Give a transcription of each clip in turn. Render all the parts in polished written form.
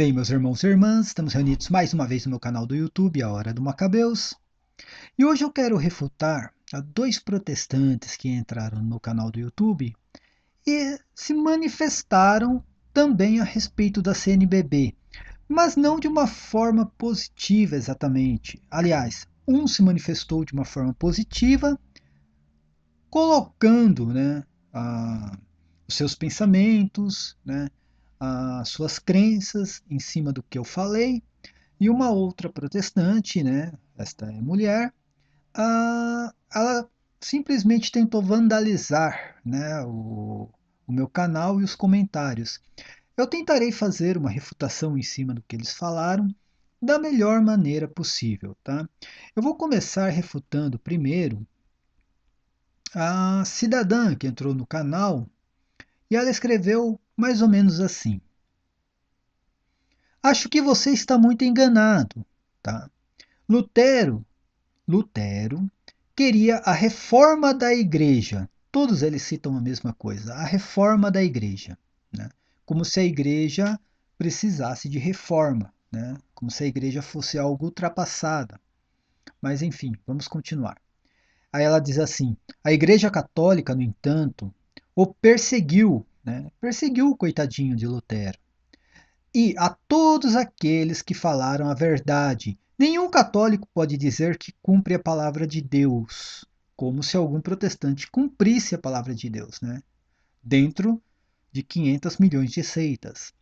Bem, meus irmãos e irmãs, estamos reunidos mais uma vez no meu canal do YouTube, A Hora do Macabeus. E hoje eu quero refutar a dois protestantes que entraram no meu canal do YouTube e se manifestaram também a respeito da CNBB, mas não de uma forma positiva exatamente. Aliás, um se manifestou de uma forma positiva, colocando os seus pensamentos, as suas crenças em cima do que eu falei. E uma outra protestante, esta é mulher, ela simplesmente tentou vandalizar, o meu canal e os comentários. Eu tentarei fazer uma refutação em cima do que eles falaram da melhor maneira possível, tá? Eu vou começar refutando primeiro a cidadã que entrou no canal e ela escreveu mais ou menos assim: Acho que você está muito enganado, tá? Lutero Lutero queria a reforma da igreja. Todos eles citam a mesma coisa, a reforma da igreja, né? Como se a igreja precisasse de reforma, né? Como se a igreja fosse algo ultrapassada. Mas enfim, vamos continuar. Aí ela diz assim: a igreja católica, no entanto, o perseguiu, né? Perseguiu o coitadinho de Lutero. E a todos aqueles que falaram a verdade. Nenhum católico pode dizer que cumpre a palavra de Deus, como se algum protestante cumprisse a palavra de Deus, né? Dentro de 500 milhões de seitas.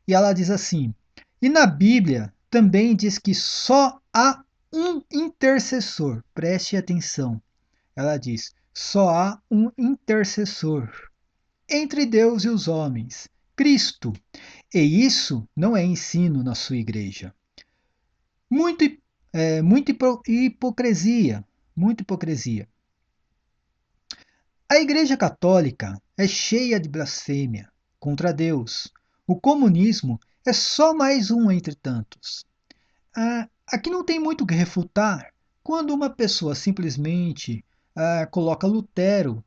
E ela diz assim: e na Bíblia também diz que só há um intercessor. Preste atenção. Ela diz: só há um intercessor entre Deus e os homens, Cristo. E isso não é ensino na sua igreja. Muito, muita hipocrisia, muita hipocrisia. A Igreja Católica é cheia de blasfêmia contra Deus. O comunismo é só mais um entre tantos. Aqui não tem muito o que refutar quando uma pessoa simplesmente coloca Lutero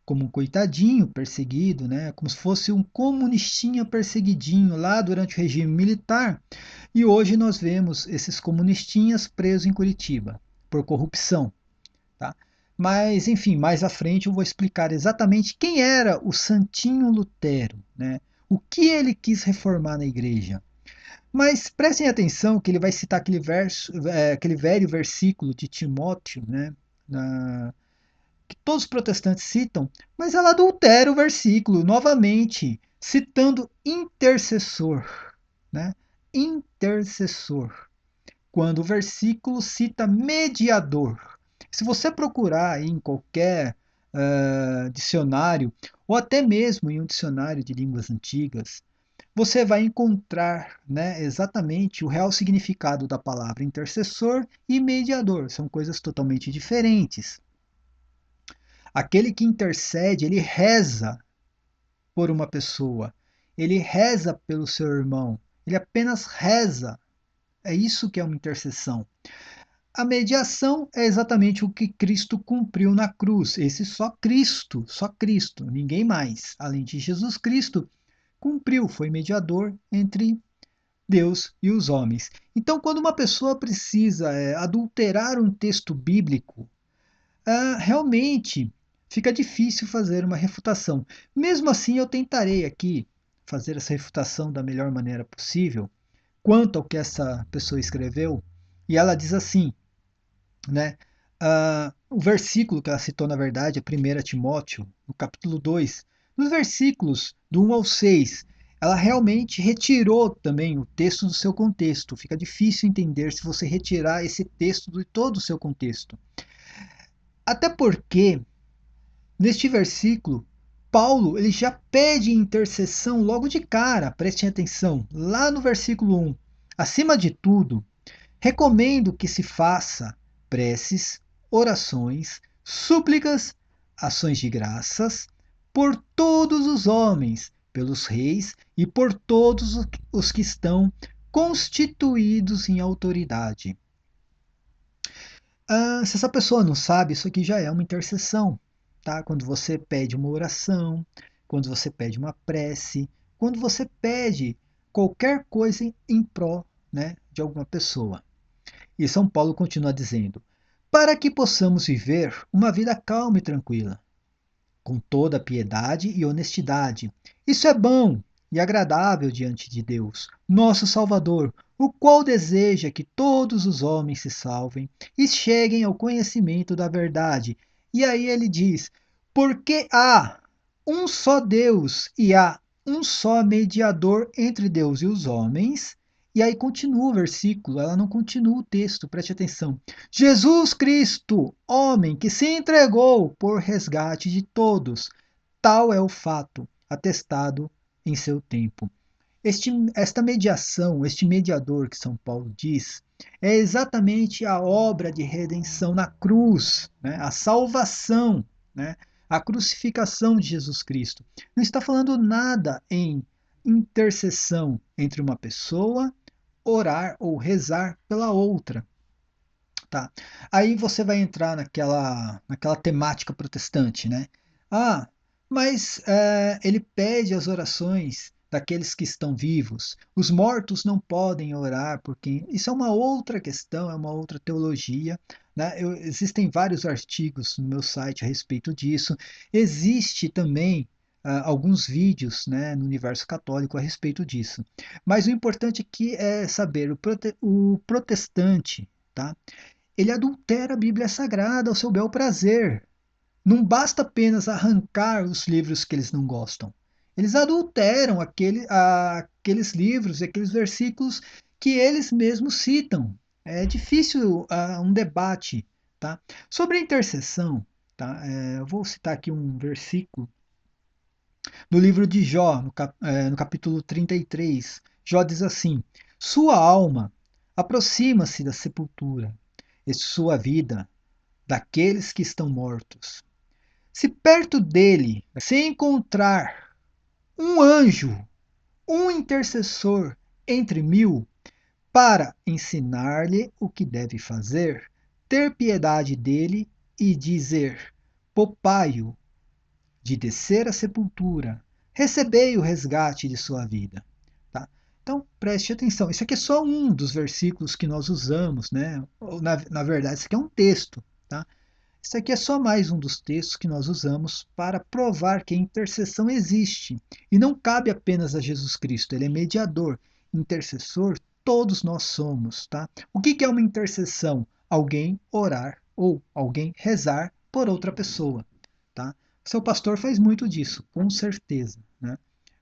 como um coitadinho perseguido, né? Como se fosse um comunistinha perseguidinho lá durante o regime militar. E hoje nós vemos esses comunistinhas presos em Curitiba por corrupção, tá? Mas, enfim, mais à frente eu vou explicar exatamente quem era o Santinho Lutero, né? O que ele quis reformar na igreja. Mas prestem atenção que ele vai citar aquele verso, aquele velho versículo de Timóteo, né? Que todos os protestantes citam, mas ela adultera o versículo novamente, citando intercessor, né? Intercessor, quando o versículo cita mediador. Se você procurar aí em qualquer dicionário, ou até mesmo em um dicionário de línguas antigas, você vai encontrar, né, exatamente o real significado da palavra intercessor e mediador. São coisas totalmente diferentes. Aquele que intercede, ele reza por uma pessoa, ele reza pelo seu irmão, ele apenas reza. É isso que é uma intercessão. A mediação é exatamente o que Cristo cumpriu na cruz. Esse só Cristo, ninguém mais, além de Jesus Cristo, cumpriu, foi mediador entre Deus e os homens. Então, quando uma pessoa precisa adulterar um texto bíblico, realmente fica difícil fazer uma refutação. Mesmo assim, eu tentarei aqui fazer essa refutação da melhor maneira possível quanto ao que essa pessoa escreveu. E ela diz assim, né? O versículo que ela citou, na verdade, é 1 Timóteo, no capítulo 2, nos versículos do 1 ao 6, ela realmente retirou também o texto do seu contexto. Fica difícil entender se você retirar esse texto de todo o seu contexto. Até porque, neste versículo, Paulo ele já pede intercessão logo de cara, prestem atenção, lá no versículo 1. Acima de tudo, recomendo que se faça preces, orações, súplicas, ações de graças por todos os homens, pelos reis e por todos os que estão constituídos em autoridade. Se essa pessoa não sabe, isso aqui já é uma intercessão, tá? Quando você pede uma oração, quando você pede uma prece, quando você pede qualquer coisa em prol, né, de alguma pessoa. E São Paulo continua dizendo: para que possamos viver uma vida calma e tranquila, com toda piedade e honestidade. Isso é bom e agradável diante de Deus, nosso Salvador, o qual deseja que todos os homens se salvem e cheguem ao conhecimento da verdade. E aí ele diz: porque há um só Deus e há um só mediador entre Deus e os homens. E aí continua o versículo, ela não continua o texto, preste atenção. Jesus Cristo, homem que se entregou por resgate de todos. Tal é o fato, atestado em seu tempo. Esta mediação, este mediador que São Paulo diz, é exatamente a obra de redenção na cruz, né? A salvação, né? A crucificação de Jesus Cristo. Não está falando nada em intercessão entre uma pessoa, orar ou rezar pela outra. Tá. Aí você vai entrar naquela temática protestante, né? Ah, mas ele pede as orações daqueles que estão vivos. Os mortos não podem orar por quem. Isso é uma outra questão, é uma outra teologia. Né? Existem vários artigos no meu site a respeito disso. Existe também alguns vídeos, né, no universo católico a respeito disso. Mas o importante aqui é saber o protestante, tá? Ele adultera a Bíblia Sagrada ao seu bel prazer. Não basta apenas arrancar os livros que eles não gostam. Eles adulteram aqueles livros e aqueles versículos que eles mesmos citam. É difícil um debate. Tá? Sobre a intercessão, tá? Eu vou citar aqui um versículo do livro de Jó, no capítulo 33. Jó diz assim: sua alma aproxima-se da sepultura, e sua vida daqueles que estão mortos. Se perto dele se encontrar um anjo, um intercessor entre mil, para ensinar-lhe o que deve fazer, ter piedade dele e dizer: poupai-o de descer à sepultura, recebei o resgate de sua vida. Tá? Então, preste atenção. Isso aqui é só um dos versículos que nós usamos, né? Na verdade, isso aqui é um texto. Tá? Isso aqui é só mais um dos textos que nós usamos para provar que a intercessão existe. E não cabe apenas a Jesus Cristo, ele é mediador. Intercessor, todos nós somos. Tá? O que é uma intercessão? Alguém orar ou alguém rezar por outra pessoa. Tá? Seu pastor faz muito disso, com certeza. Né?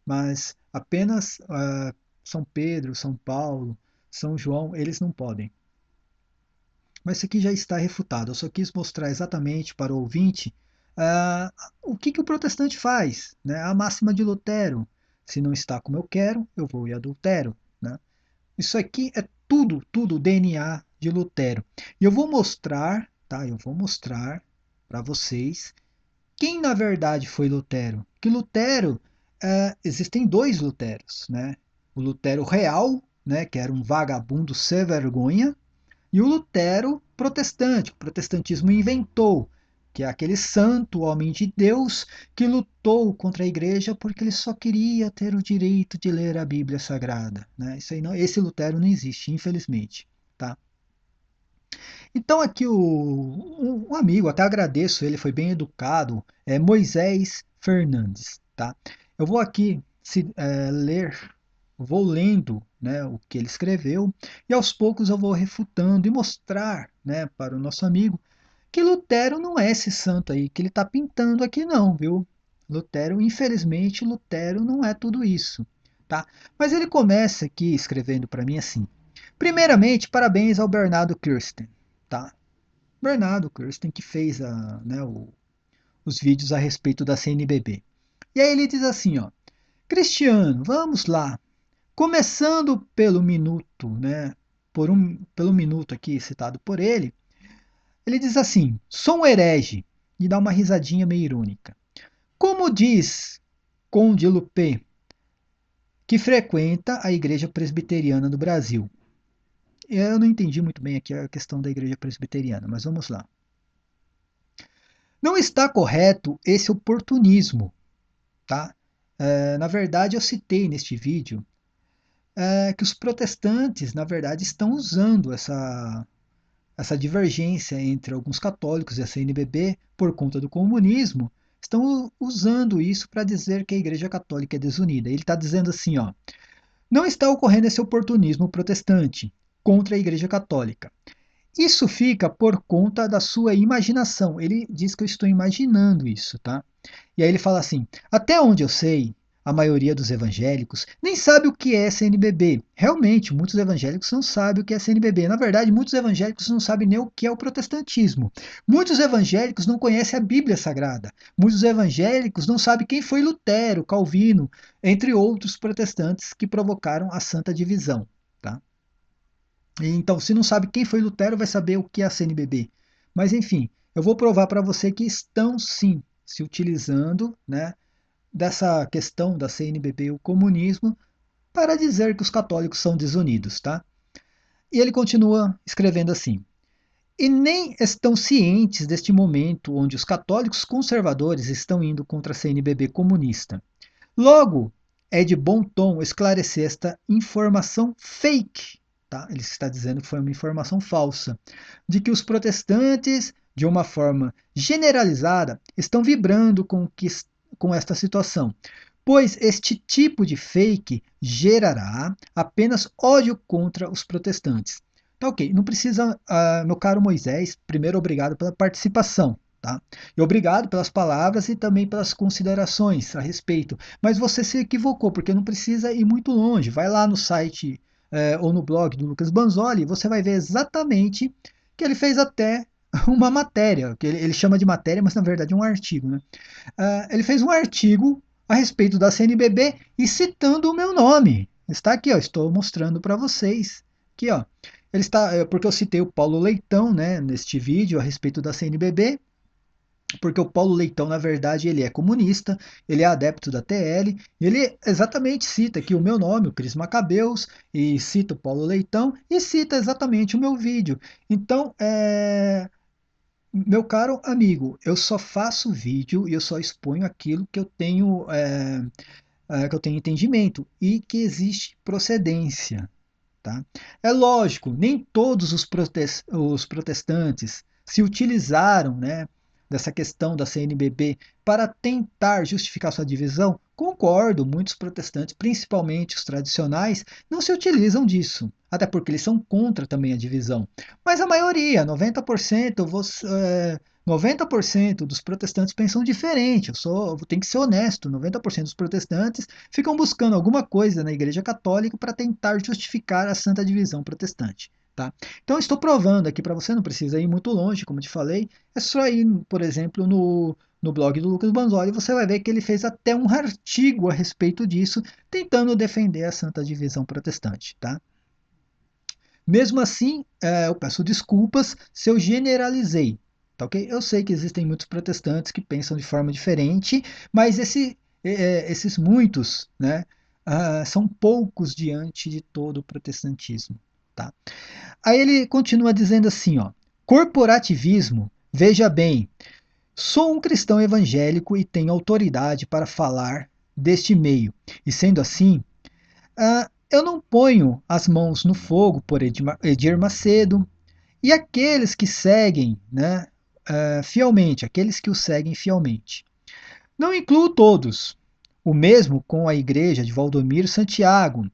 Mas apenas São Pedro, São Paulo, São João, eles não podem. Mas isso aqui já está refutado. Eu só quis mostrar exatamente para o ouvinte o que o protestante faz. Né? A máxima de Lutero. Se não está como eu quero, eu vou e adultero. Né? Isso aqui é tudo DNA de Lutero. E eu vou mostrar, tá? Eu vou mostrar para vocês quem na verdade foi Lutero. Que Lutero, existem dois Luteros, né? O Lutero real, né? Que era um vagabundo sem vergonha, e o Lutero protestante, o protestantismo inventou, que é aquele santo homem de Deus que lutou contra a igreja porque ele só queria ter o direito de ler a Bíblia Sagrada. Né? Isso aí não, esse Lutero não existe, infelizmente. Tá? Então aqui um amigo, até agradeço, ele foi bem educado, é Moisés Fernandes. Tá? Eu vou aqui ler, vou lendo, né, o que ele escreveu e aos poucos eu vou refutando e mostrar, né, para o nosso amigo que Lutero não é esse santo aí que ele está pintando aqui não, viu? Lutero, infelizmente, Lutero não é tudo isso, tá? Mas ele começa aqui escrevendo para mim assim: primeiramente, parabéns ao Bernardo Kirsten, tá? Bernardo Kirsten que fez os vídeos a respeito da CNBB. E aí ele diz assim, ó: Cristiano, vamos lá. Começando pelo minuto, né? Pelo minuto aqui citado por ele diz assim: sou um herege, e dá uma risadinha meio irônica. Como diz Conde Lupé, que frequenta a Igreja Presbiteriana do Brasil. Eu não entendi muito bem aqui a questão da Igreja Presbiteriana, mas vamos lá. Não está correto esse oportunismo, tá? Na verdade, eu citei neste vídeo que os protestantes, na verdade, estão usando essa divergência entre alguns católicos e a CNBB por conta do comunismo, estão usando isso para dizer que a Igreja Católica é desunida. Ele está dizendo assim, ó, não está ocorrendo esse oportunismo protestante contra a Igreja Católica. Isso fica por conta da sua imaginação. Ele diz que eu estou imaginando isso, tá? E aí ele fala assim: até onde eu sei, a maioria dos evangélicos nem sabe o que é CNBB. Realmente, muitos evangélicos não sabem o que é CNBB. Na verdade, muitos evangélicos não sabem nem o que é o protestantismo. Muitos evangélicos não conhecem a Bíblia Sagrada. Muitos evangélicos não sabem quem foi Lutero, Calvino, entre outros protestantes que provocaram a Santa Divisão. Tá? Então, se não sabe quem foi Lutero, vai saber o que é a CNBB. Mas, enfim, eu vou provar para você que estão sim se utilizando, né, dessa questão da CNBB e o comunismo para dizer que os católicos são desunidos, tá? E ele continua escrevendo assim: e nem estão cientes deste momento onde os católicos conservadores estão indo contra a CNBB comunista. Logo, é de bom tom esclarecer esta informação fake, tá? Ele está dizendo que foi uma informação falsa, de que os protestantes, de uma forma generalizada, estão vibrando com esta situação, pois este tipo de fake gerará apenas ódio contra os protestantes. Tá ok, não precisa, meu caro Moisés, primeiro obrigado pela participação. Tá? E obrigado pelas palavras e também pelas considerações a respeito. Mas você se equivocou, porque não precisa ir muito longe. Vai lá no site ou no blog do Lucas Banzoli e você vai ver exatamente que ele fez até uma matéria, que ele chama de matéria, mas na verdade é um artigo. Né? Ele fez um artigo a respeito da CNBB e citando o meu nome. Está aqui, ó, estou mostrando para vocês. Aqui, ó. Ele está, porque eu citei o Paulo Leitão, né, neste vídeo a respeito da CNBB, porque o Paulo Leitão, na verdade, ele é comunista, ele é adepto da TL, e ele exatamente cita aqui o meu nome, o Cris Macabeus, e cita o Paulo Leitão, e cita exatamente o meu vídeo. Então, meu caro amigo, eu só faço vídeo e eu só exponho aquilo que eu tenho entendimento e que existe procedência. Tá? É lógico, nem todos os protestantes se utilizaram, né, dessa questão da CNBB para tentar justificar sua divisão. Concordo, muitos protestantes, principalmente os tradicionais, não se utilizam disso, até porque eles são contra também a divisão. Mas a maioria, 90%, 90% dos protestantes pensam diferente. Eu tenho que ser honesto, 90% dos protestantes ficam buscando alguma coisa na Igreja Católica para tentar justificar a Santa Divisão Protestante. Tá? Então, estou provando aqui para você, não precisa ir muito longe, como eu te falei, é só ir, por exemplo, no blog do Lucas Banzoli, você vai ver que ele fez até um artigo a respeito disso, tentando defender a Santa Divisão Protestante. Tá? Mesmo assim, eu peço desculpas se eu generalizei. Tá ok? Eu sei que existem muitos protestantes que pensam de forma diferente, mas esses muitos, né, são poucos diante de todo o protestantismo. Tá? Aí ele continua dizendo assim, ó, corporativismo, veja bem, sou um cristão evangélico e tenho autoridade para falar deste meio. E sendo assim, eu não ponho as mãos no fogo por Edir Macedo e aqueles que seguem, né, fielmente, aqueles que o seguem fielmente. Não incluo todos, o mesmo com a igreja de Valdomiro Santiago,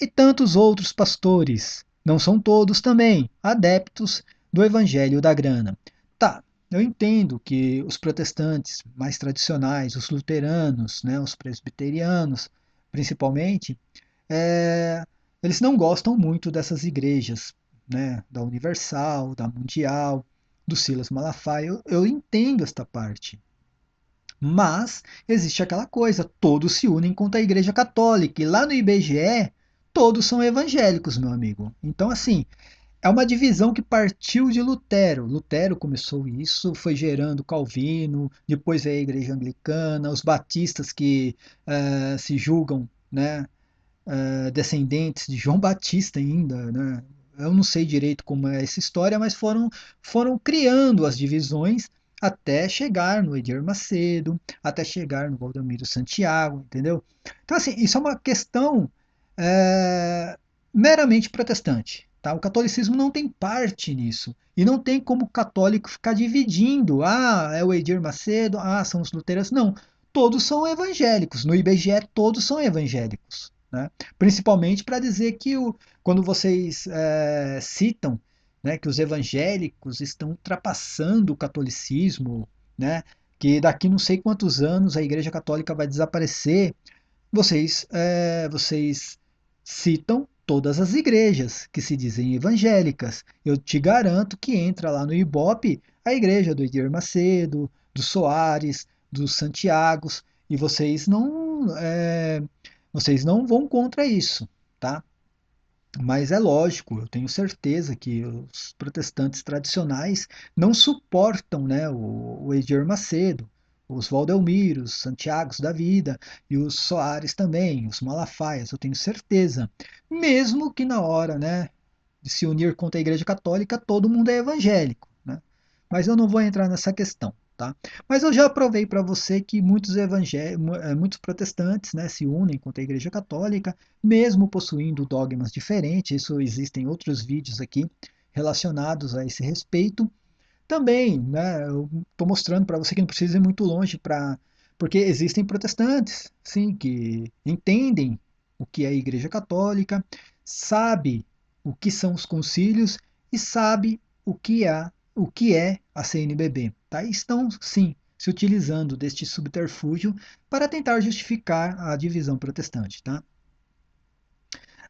e tantos outros pastores. Não são todos também adeptos do Evangelho da Grana. Tá, eu entendo que os protestantes mais tradicionais, os luteranos, né, os presbiterianos, principalmente, é, eles não gostam muito dessas igrejas, né, da Universal, da Mundial, do Silas Malafaia. Eu entendo esta parte. Mas existe aquela coisa, todos se unem contra a Igreja Católica. E lá no IBGE, todos são evangélicos, meu amigo. Então, assim, é uma divisão que partiu de Lutero. Lutero começou isso, foi gerando Calvino, depois veio a Igreja Anglicana, os batistas que se julgam, né, descendentes de João Batista ainda, né? Eu não sei direito como é essa história, mas foram criando as divisões até chegar no Edir Macedo, até chegar no Valdomiro Santiago, entendeu? Então, assim, isso é uma questão é, meramente protestante. Tá? O catolicismo não tem parte nisso. E não tem como o católico ficar dividindo. Ah, é o Edir Macedo, ah, são os luteranos. Não, todos são evangélicos. No IBGE, todos são evangélicos. Né? Principalmente para dizer que quando vocês citam, né, que os evangélicos estão ultrapassando o catolicismo, né, que daqui não sei quantos anos a Igreja Católica vai desaparecer, vocês citam todas as igrejas que se dizem evangélicas. Eu te garanto que entra lá no Ibope a igreja do Edir Macedo, do Soares, dos Santiagos, e vocês não vão contra isso, tá? Mas é lógico, eu tenho certeza que os protestantes tradicionais não suportam, né, o Edir Macedo, os Valdelmiros, Santiagos da vida e os Soares também, os Malafaias, eu tenho certeza. Mesmo que na hora, né, de se unir contra a Igreja Católica, todo mundo é evangélico, né? Mas eu não vou entrar nessa questão. Tá? Mas eu já provei para você que muitos protestantes, né, se unem contra a Igreja Católica, mesmo possuindo dogmas diferentes. Isso existem outros vídeos aqui relacionados a esse respeito. Também, né, eu estou mostrando para você que não precisa ir muito longe porque existem protestantes, sim, que entendem o que é a Igreja Católica, sabe o que são os concílios e sabe o que é a CNBB. Tá? E estão, sim, se utilizando deste subterfúgio para tentar justificar a divisão protestante. Tá?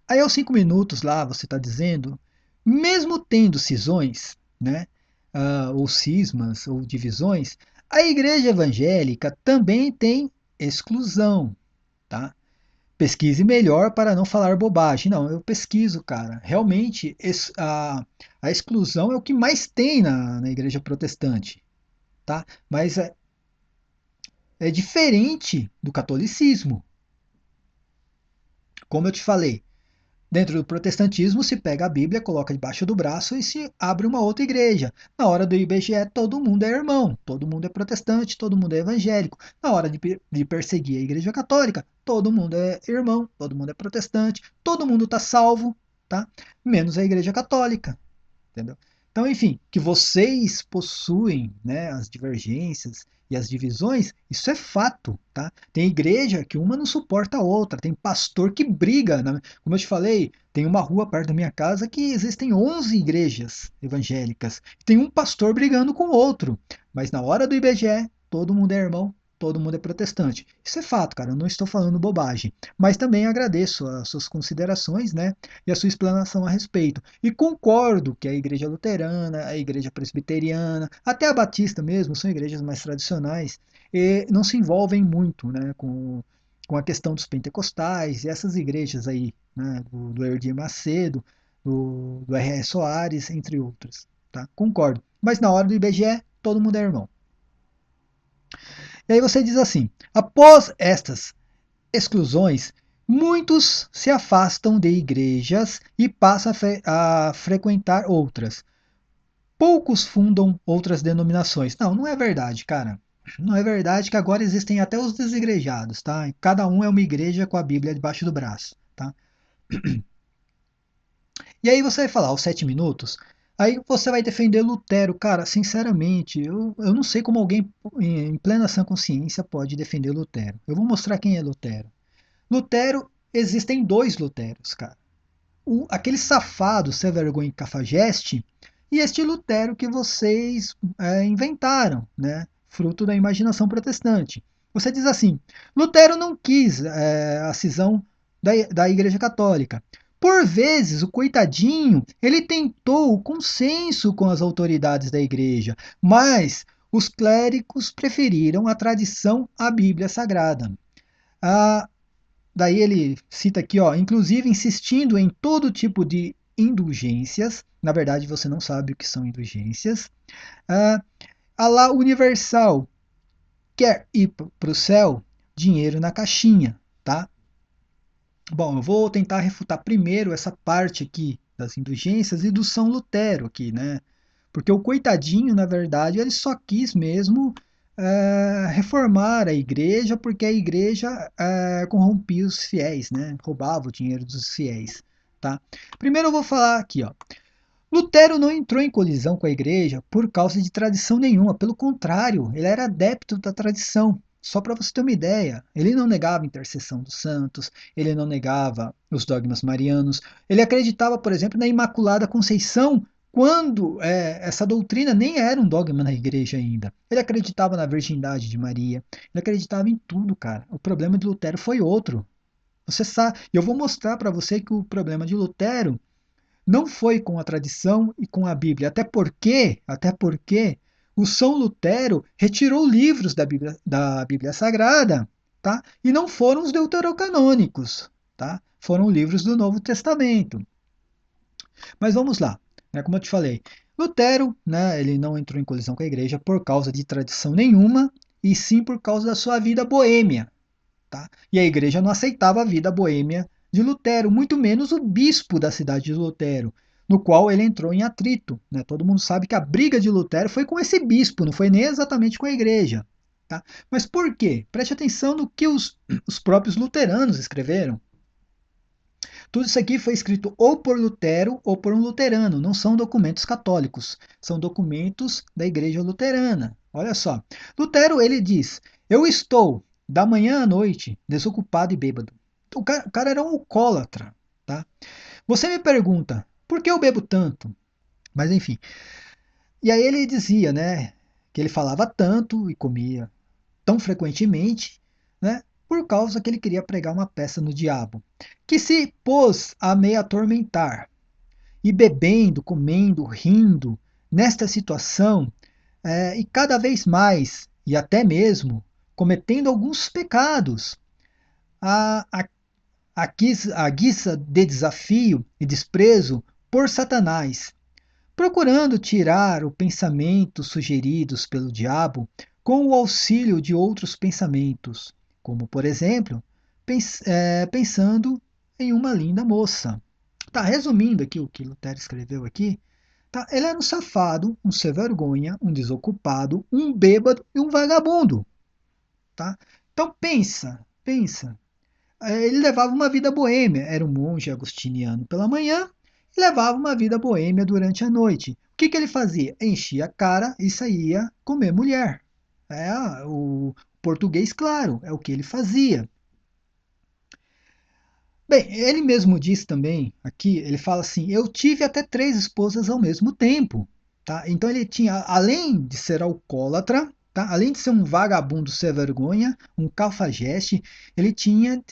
Aí aos 5 minutos lá, você está dizendo, mesmo tendo cisões, né, ou cismas, ou divisões, a igreja evangélica também tem exclusão, tá? Pesquise melhor para não falar bobagem. Não, eu pesquiso, cara. Realmente, a exclusão é o que mais tem na igreja protestante, tá? Mas é diferente do catolicismo. Como eu te falei, dentro do protestantismo, se pega a Bíblia, coloca debaixo do braço e se abre uma outra igreja. Na hora do IBGE, todo mundo é irmão, todo mundo é protestante, todo mundo é evangélico. Na hora de perseguir a Igreja Católica, todo mundo é irmão, todo mundo é protestante, todo mundo está salvo, tá? Menos a Igreja Católica, entendeu? Então, enfim, que vocês possuem, né, as divergências e as divisões, isso é fato, tá? Tem igreja que uma não suporta a outra, tem pastor que briga, né? Como eu te falei, tem uma rua perto da minha casa que existem 11 igrejas evangélicas, tem um pastor brigando com o outro, mas na hora do IBGE, todo mundo é irmão, todo mundo é protestante. Isso é fato, cara, eu não estou falando bobagem, mas também agradeço as suas considerações, né, e a sua explanação a respeito. E concordo que a igreja luterana, a igreja presbiteriana, até a batista mesmo, são igrejas mais tradicionais e não se envolvem muito, né, com a questão dos pentecostais e essas igrejas aí, né, do Edir Macedo, do R.R. Soares, entre outras. Tá? Concordo. Mas na hora do IBGE, todo mundo é irmão. E aí você diz assim: após estas exclusões, muitos se afastam de igrejas e passam a frequentar outras. Poucos fundam outras denominações. Não, não é verdade, cara. Não é verdade que agora existem até os desigrejados, tá? Cada um é uma igreja com a Bíblia debaixo do braço, tá? E aí você vai falar aos 7 minutos, aí você vai defender Lutero. Cara, sinceramente, eu não sei como alguém em plena sã consciência pode defender Lutero. Eu vou mostrar quem é Lutero. Lutero, existem dois Luteros, cara. Aquele safado sem vergonha e cafajeste e este Lutero que vocês inventaram, né? Fruto da imaginação protestante. Você diz assim: Lutero não quis a cisão da Igreja Católica. Por vezes, o coitadinho, ele tentou o consenso com as autoridades da igreja, mas os clérigos preferiram a tradição à Bíblia Sagrada. A, Daí ele cita aqui, ó, inclusive insistindo em todo tipo de indulgências. Na verdade, você não sabe o que são indulgências. A lá universal quer ir para o céu, dinheiro na caixinha, tá? Bom, eu vou tentar refutar primeiro essa parte aqui das indulgências e do São Lutero aqui, né? Porque o coitadinho, na verdade, ele só quis mesmo reformar a igreja, porque a igreja corrompia os fiéis, né? Roubava o dinheiro dos fiéis. Tá? Primeiro eu vou falar aqui, ó. Lutero não entrou em colisão com a igreja por causa de tradição nenhuma, pelo contrário, ele era adepto da tradição. Só para você ter uma ideia, ele não negava a intercessão dos santos, ele não negava os dogmas marianos, ele acreditava, por exemplo, na Imaculada Conceição, quando essa doutrina nem era um dogma na igreja ainda. Ele acreditava na virgindade de Maria, ele acreditava em tudo, cara. O problema de Lutero foi outro. Você sabe, eu vou mostrar para você que o problema de Lutero não foi com a tradição e com a Bíblia, até porque o São Lutero retirou livros da Bíblia Sagrada, tá? E não foram os deuterocanônicos, tá? Foram livros do Novo Testamento. Mas vamos lá, né? Como eu te falei, Lutero, né, ele não entrou em colisão com a igreja por causa de tradição nenhuma, e sim por causa da sua vida boêmia, tá? E a igreja não aceitava a vida boêmia de Lutero, muito menos o bispo da cidade de Lutero, no qual ele entrou em atrito. Né? Todo mundo sabe que a briga de Lutero foi com esse bispo, não foi nem exatamente com a igreja. Tá? Mas por quê? Preste atenção no que os próprios luteranos escreveram. Tudo isso aqui foi escrito ou por Lutero ou por um luterano, não são documentos católicos, são documentos da igreja luterana. Olha só, Lutero ele diz: eu estou da manhã à noite desocupado e bêbado. O cara era um alcoólatra, tá? Você me pergunta, por que eu bebo tanto? Mas enfim, e aí ele dizia, né, que ele falava tanto e comia tão frequentemente, né, por causa que ele queria pregar uma peça no diabo, que se pôs a me atormentar, e bebendo, comendo, rindo, nesta situação, e cada vez mais, e até mesmo cometendo alguns pecados, a, a, a guisa de desafio e desprezo por Satanás, procurando tirar o pensamento sugeridos pelo diabo com o auxílio de outros pensamentos, como, por exemplo, pensando em uma linda moça. Tá, resumindo aqui o que Lutero escreveu aqui, tá, ele era um safado, um sem vergonha, um desocupado, um bêbado e um vagabundo. Tá? Então pensa. Ele levava uma vida boêmia, era um monge agostiniano pela manhã e levava uma vida boêmia durante a noite. O que ele fazia? Enchia a cara e saía comer mulher. O português, claro, é o que ele fazia. Bem, ele mesmo diz também aqui, ele fala assim: eu tive até 3 esposas ao mesmo tempo. Tá? Então ele tinha, além de ser alcoólatra, tá? Além de ser um vagabundo sem vergonha, um cafajeste, ele tinha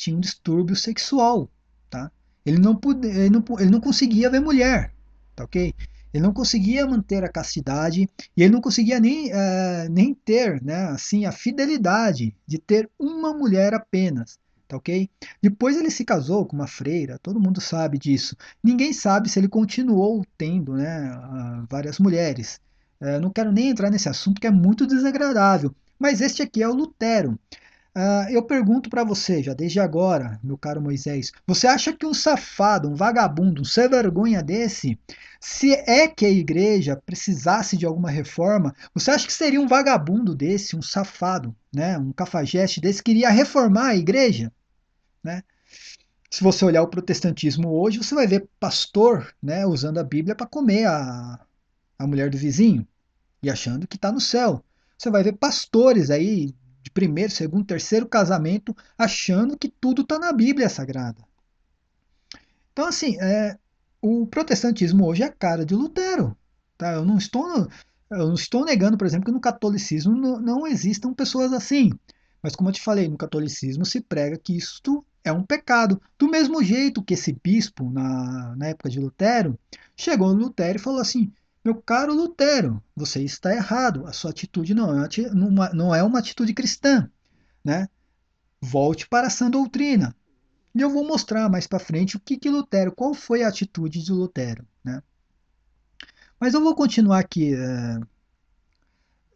um distúrbio sexual. Tá? Ele não conseguia ver mulher. Tá, ok? Ele não conseguia manter a castidade e ele não conseguia nem ter, né, assim, a fidelidade de ter uma mulher apenas. Tá, ok? Depois ele se casou com uma freira, todo mundo sabe disso. Ninguém sabe se ele continuou tendo, né, várias mulheres. Não quero nem entrar nesse assunto que é muito desagradável. Mas este aqui é o Lutero. Eu pergunto para você, já desde agora, meu caro Moisés, você acha que um safado, um vagabundo, um sem vergonha desse, se é que a igreja precisasse de alguma reforma, você acha que seria um vagabundo desse, um safado, né, um cafajeste desse, que iria reformar a igreja? Né? Se você olhar o protestantismo hoje, você vai ver pastor, né, usando a Bíblia para comer a mulher do vizinho e achando que está no céu. Você vai ver pastores aí de primeiro, segundo, terceiro casamento achando que tudo está na Bíblia Sagrada. Então, assim, o protestantismo hoje é a cara de Lutero. Tá? Eu não estou negando, por exemplo, que no catolicismo não existam pessoas assim. Mas, como eu te falei, no catolicismo se prega que isto é um pecado. Do mesmo jeito que esse bispo, na época de Lutero, chegou no Lutero e falou assim: meu caro Lutero, você está errado. A sua atitude não é uma atitude cristã. Né? Volte para a sã doutrina. E eu vou mostrar mais para frente o que Lutero, qual foi a atitude de Lutero. Né? Mas eu vou continuar aqui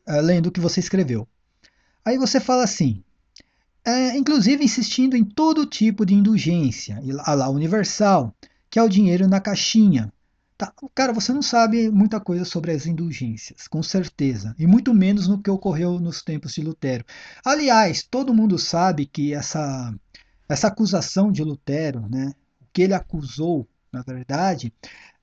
lendo o que você escreveu. Aí você fala assim: inclusive insistindo em todo tipo de indulgência, a lá universal, que é o dinheiro na caixinha, Tá, cara, você não sabe muita coisa sobre as indulgências, com certeza, e muito menos no que ocorreu nos tempos de Lutero. Aliás, todo mundo sabe que essa acusação de Lutero, né, o que ele acusou, na verdade,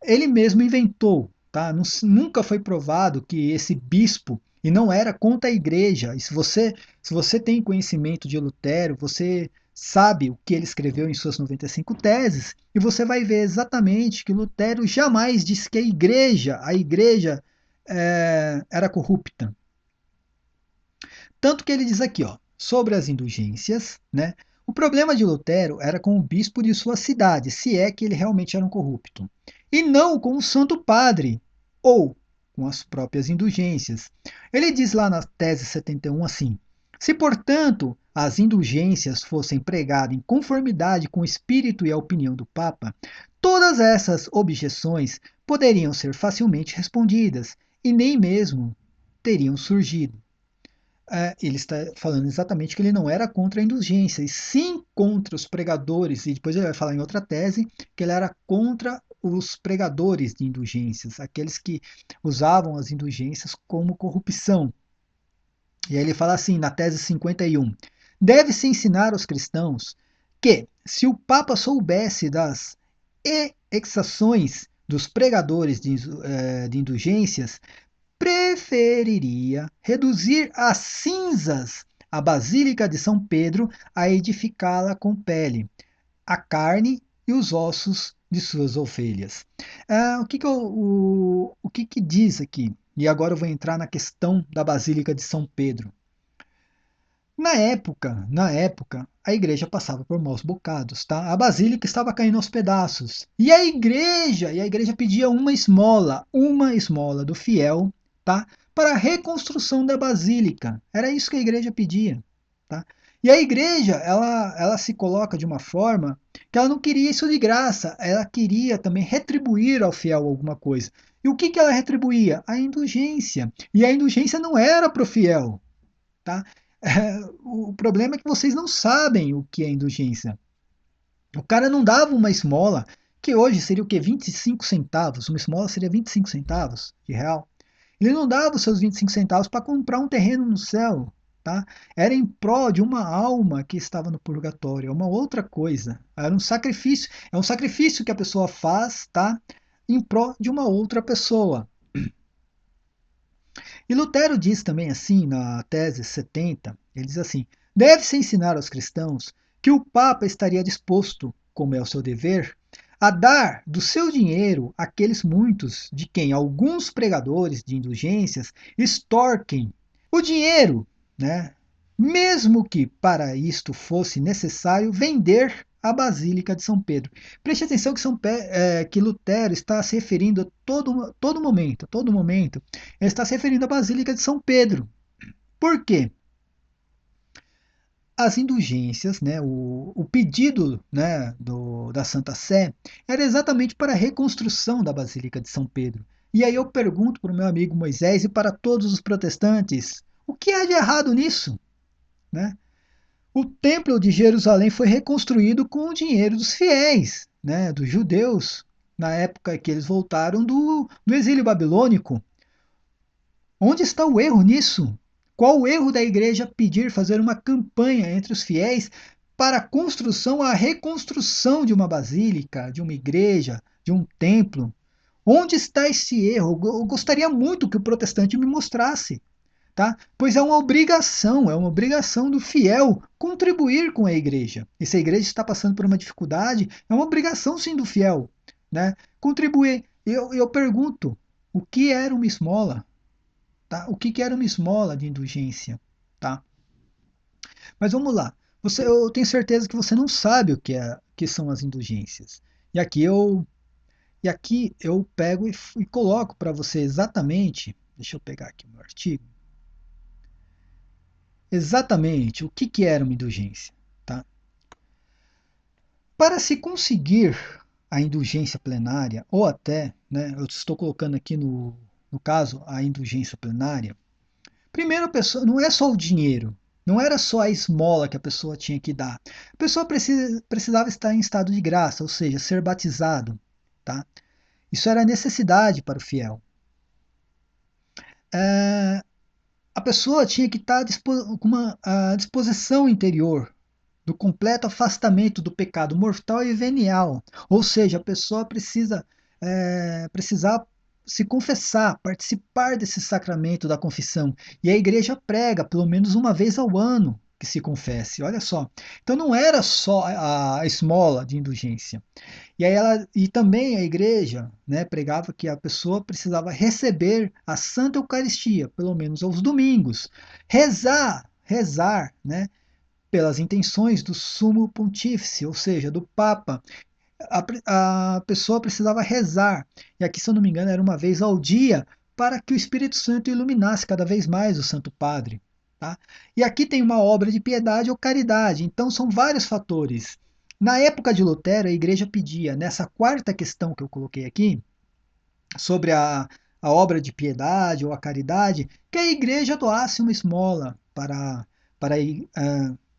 ele mesmo inventou, tá? Nunca foi provado que esse bispo e não era contra a igreja. E se você tem conhecimento de Lutero, você sabe o que ele escreveu em suas 95 teses e você vai ver exatamente que Lutero jamais disse que a igreja era corrupta. Tanto que ele diz aqui, ó, sobre as indulgências, né? O problema de Lutero era com o bispo de sua cidade, se é que ele realmente era um corrupto, e não com o Santo Padre, ou com as próprias indulgências. Ele diz lá na tese 71 assim: se, portanto, as indulgências fossem pregadas em conformidade com o espírito e a opinião do Papa, todas essas objeções poderiam ser facilmente respondidas e nem mesmo teriam surgido. Ele está falando exatamente que ele não era contra a indulgência, e sim contra os pregadores, e depois ele vai falar em outra tese que ele era contra os pregadores de indulgências, aqueles que usavam as indulgências como corrupção. E aí ele fala assim, na tese 51, deve-se ensinar aos cristãos que, se o Papa soubesse das exações dos pregadores de indulgências, preferiria reduzir a cinzas a Basílica de São Pedro a edificá-la com pele, a carne e os ossos de suas ovelhas. O que diz aqui? E agora eu vou entrar na questão da Basílica de São Pedro. Na época, a igreja passava por maus bocados, tá? A basílica estava caindo aos pedaços. E a igreja pedia uma esmola do fiel, tá? Para a reconstrução da basílica. Era isso que a igreja pedia, tá? E a igreja, ela se coloca de uma forma que ela não queria isso de graça, ela queria também retribuir ao fiel alguma coisa. E o que que ela retribuía? A indulgência. E a indulgência não era para o fiel, tá? O problema é que vocês não sabem o que é indulgência. O cara não dava uma esmola, que hoje seria o quê? 25 centavos. Uma esmola seria 25 centavos de real. Ele não dava os seus 25 centavos para comprar um terreno no céu. Tá? Era em prol de uma alma que estava no purgatório, é uma outra coisa. Era um sacrifício, é um sacrifício que a pessoa faz, tá? Em prol de uma outra pessoa. E Lutero diz também assim, na tese 70, ele diz assim: deve-se ensinar aos cristãos que o Papa estaria disposto, como é o seu dever, a dar do seu dinheiro àqueles muitos de quem alguns pregadores de indulgências extorquem o dinheiro, né? Mesmo que para isto fosse necessário vender a Basílica de São Pedro. Preste atenção que Lutero está se referindo a todo momento, ele está se referindo à Basílica de São Pedro. Por quê? As indulgências, né, o pedido, né, da Santa Sé era exatamente para a reconstrução da Basílica de São Pedro. E aí eu pergunto para o meu amigo Moisés e para todos os protestantes, o que há de errado nisso? Né? O Templo de Jerusalém foi reconstruído com o dinheiro dos fiéis, né, dos judeus, na época que eles voltaram do exílio babilônico. Onde está o erro nisso? Qual o erro da igreja pedir fazer uma campanha entre os fiéis para a construção, a reconstrução de uma basílica, de uma igreja, de um templo? Onde está esse erro? Eu gostaria muito que o protestante me mostrasse, tá? Pois é uma obrigação do fiel contribuir com a igreja. E se a igreja está passando por uma dificuldade, é uma obrigação sim do fiel, né? Contribuir. Eu pergunto, o que era uma esmola? Tá? O que era uma esmola de indulgência? Tá? Mas vamos lá. Eu tenho certeza que você não sabe que são as indulgências. E aqui eu pego e coloco para você exatamente. Deixa eu pegar aqui o meu artigo. Exatamente o que era uma indulgência. Tá? Para se conseguir a indulgência plenária, ou até, né, eu estou colocando aqui no caso, a indulgência plenária. Primeiro, a pessoa não é só o dinheiro, não era só a esmola que a pessoa tinha que dar. A pessoa precisava estar em estado de graça, ou seja, ser batizado, tá? Isso era necessidade para o fiel. A pessoa tinha que estar com uma disposição interior do completo afastamento do pecado mortal e venial. Ou seja, a pessoa precisar se confessar, participar desse sacramento da confissão. E a igreja prega pelo menos uma vez ao ano que se confesse. Olha só. Então não era só a esmola de indulgência. E também a igreja, né, pregava que a pessoa precisava receber a Santa Eucaristia, pelo menos aos domingos, rezar, né, pelas intenções do Sumo Pontífice, ou seja, do Papa. A pessoa precisava rezar, e aqui, se eu não me engano, era uma vez ao dia, para que o Espírito Santo iluminasse cada vez mais o Santo Padre. Tá? E aqui tem uma obra de piedade ou caridade, então são vários fatores. Na época de Lutero, a igreja pedia, nessa quarta questão que eu coloquei aqui, sobre a obra de piedade ou a caridade, que a igreja doasse uma esmola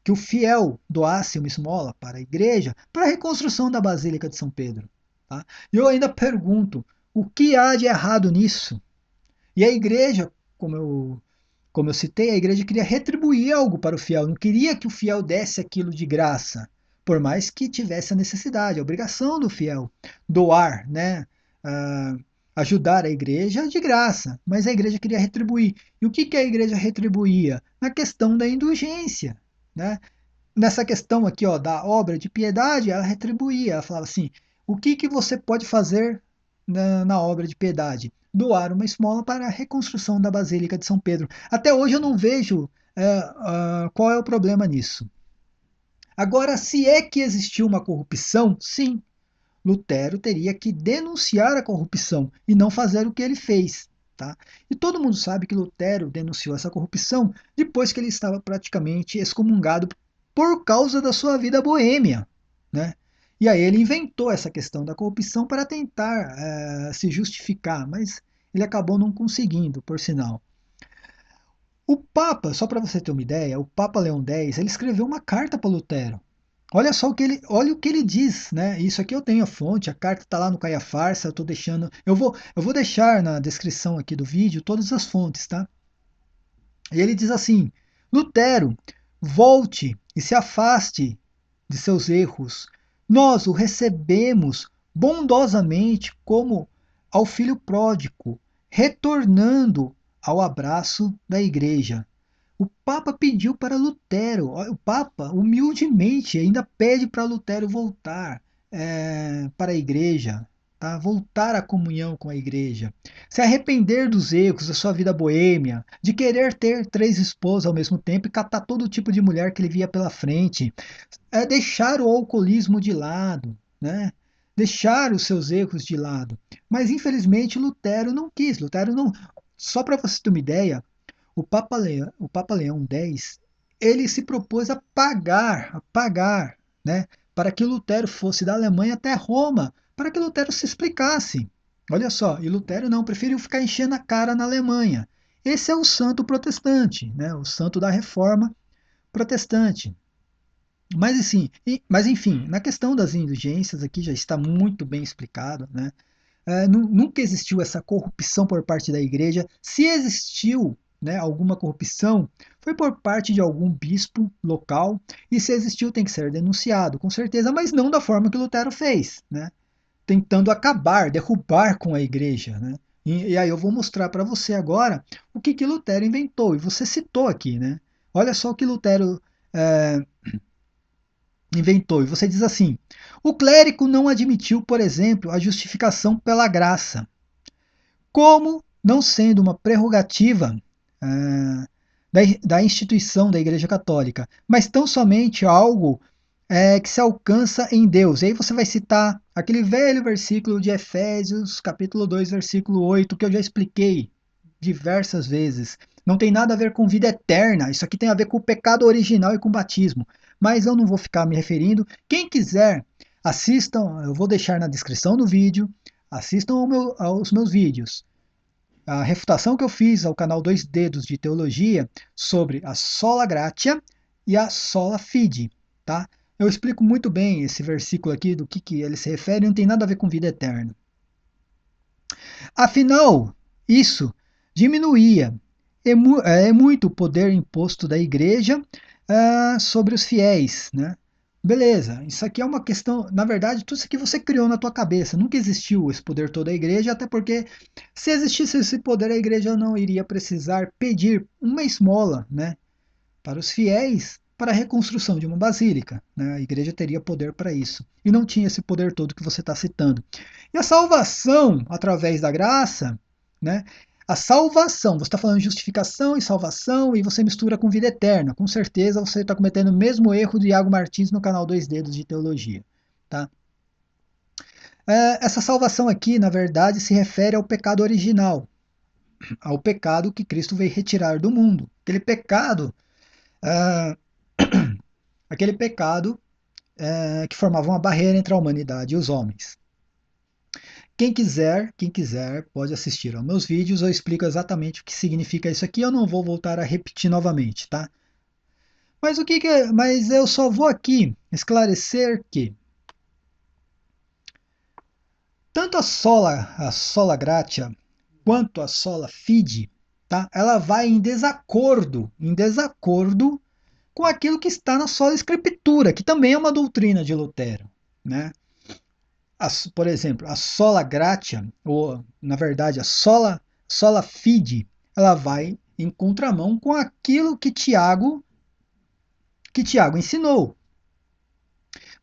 que o fiel doasse uma esmola para a igreja para a reconstrução da Basílica de São Pedro. Tá? E eu ainda pergunto, o que há de errado nisso? E a igreja, como eu citei, a igreja queria retribuir algo para o fiel, não queria que o fiel desse aquilo de graça, por mais que tivesse a necessidade, a obrigação do fiel doar, né? Uh, ajudar a igreja de graça, mas a igreja queria retribuir. E o que a igreja retribuía? Na questão da indulgência, né? Nessa questão aqui, ó, da obra de piedade, ela retribuía, ela falava assim, o que você pode fazer na obra de piedade? Doar uma esmola para a reconstrução da Basílica de São Pedro. Até hoje eu não vejo qual é o problema nisso. Agora, se é que existiu uma corrupção, sim, Lutero teria que denunciar a corrupção e não fazer o que ele fez. Tá? E todo mundo sabe que Lutero denunciou essa corrupção depois que ele estava praticamente excomungado por causa da sua vida boêmia. Né? E aí ele inventou essa questão da corrupção para tentar se justificar, mas ele acabou não conseguindo, por sinal. O Papa, só para você ter uma ideia, o Papa Leão X, ele escreveu uma carta para Lutero. Olha o que ele diz, né? Isso aqui eu tenho a fonte, a carta está lá no Caia Farsa, eu tô deixando, eu vou deixar na descrição aqui do vídeo todas as fontes, tá? E ele diz assim: Lutero, volte e se afaste de seus erros. Nós o recebemos bondosamente como ao filho pródigo, retornando ao abraço da igreja. O Papa pediu para Lutero, o Papa humildemente ainda pede para Lutero voltar para a igreja, tá? Voltar à comunhão com a igreja, se arrepender dos erros da sua vida boêmia, de querer ter 3 esposas ao mesmo tempo e catar todo tipo de mulher que ele via pela frente, deixar o alcoolismo de lado, né? Deixar os seus erros de lado. Mas infelizmente Lutero não quis. Lutero não. Só para você ter uma ideia, o Papa Leão X, ele se propôs a pagar, né, para que Lutero fosse da Alemanha até Roma, para que Lutero se explicasse. Olha só, e Lutero não, preferiu ficar enchendo a cara na Alemanha. Esse é o santo protestante, né, o santo da reforma protestante. Mas enfim, na questão das indulgências aqui já está muito bem explicado, né? Nunca existiu essa corrupção por parte da igreja. Se existiu, né, alguma corrupção, foi por parte de algum bispo local, e se existiu tem que ser denunciado, com certeza, mas não da forma que Lutero fez, né? Tentando acabar, derrubar com a igreja, né? E aí eu vou mostrar para você agora o que Lutero inventou, e você citou aqui, né? Olha só o que Lutero é, inventou. E você diz assim: o clérigo não admitiu, por exemplo, a justificação pela graça, como não sendo uma prerrogativa da instituição da Igreja Católica, mas tão somente algo que se alcança em Deus. E aí você vai citar aquele velho versículo de Efésios, capítulo 2, versículo 8, que eu já expliquei diversas vezes. Não tem nada a ver com vida eterna, isso aqui tem a ver com o pecado original e com o batismo. Mas eu não vou ficar me referindo. Quem quiser, assistam, eu vou deixar na descrição do vídeo, assistam aos meus vídeos. A refutação que eu fiz ao canal Dois Dedos de Teologia sobre a sola gratia e a sola fide, tá? Eu explico muito bem esse versículo aqui, do que ele se refere, não tem nada a ver com vida eterna. Afinal, isso diminuía muito o poder imposto da igreja sobre os fiéis, né? Beleza, isso aqui é uma questão, na verdade, tudo isso aqui você criou na tua cabeça, nunca existiu esse poder todo da igreja, até porque se existisse esse poder, a igreja não iria precisar pedir uma esmola, né, para os fiéis para a reconstrução de uma basílica, né? A igreja teria poder para isso, e não tinha esse poder todo que você está citando. E a salvação através da graça, né? A salvação, você está falando de justificação e salvação e você mistura com vida eterna. Com certeza você está cometendo o mesmo erro de Iago Martins no canal Dois Dedos de Teologia. Tá? Essa salvação aqui, na verdade, se refere ao pecado original, ao pecado que Cristo veio retirar do mundo. Uh, aquele pecado que formava uma barreira entre a humanidade e os homens. Quem quiser pode assistir aos meus vídeos, eu explico exatamente o que significa isso aqui, eu não vou voltar a repetir novamente, tá? Mas mas eu só vou aqui esclarecer que tanto a sola gratia quanto a sola fide, tá? Ela vai em desacordo com aquilo que está na sola escritura, que também é uma doutrina de Lutero, né? Por exemplo, a sola gratia, ou na verdade a sola fide, ela vai em contramão com aquilo que Tiago ensinou.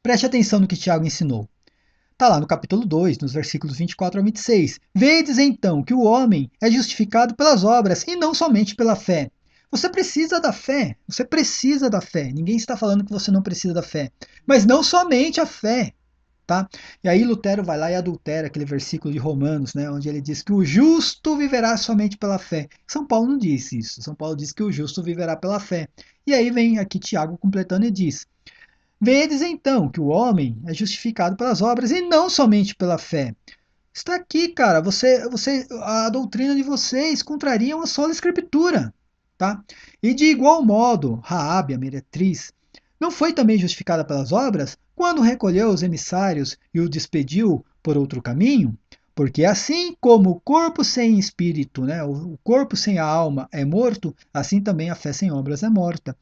Preste atenção no que Tiago ensinou. Está lá no capítulo 2, nos versículos 24 a 26. Vedes então que o homem é justificado pelas obras e não somente pela fé. Você precisa da fé, você precisa da fé. Ninguém está falando que você não precisa da fé. Mas não somente a fé. Tá? E aí Lutero vai lá e adultera aquele versículo de Romanos, né, onde ele diz que o justo viverá somente pela fé. São Paulo não disse isso. São Paulo diz que o justo viverá pela fé. E aí vem aqui Tiago completando e diz: Vedes então que o homem é justificado pelas obras e não somente pela fé. Está aqui, cara. A doutrina de vocês contraria a sola escritura, tá? E de igual modo, Raabe, a meretriz, não foi também justificada pelas obras quando recolheu os emissários e o despediu por outro caminho? Porque assim como o corpo sem espírito, né, o corpo sem a alma é morto, assim também a fé sem obras é morta.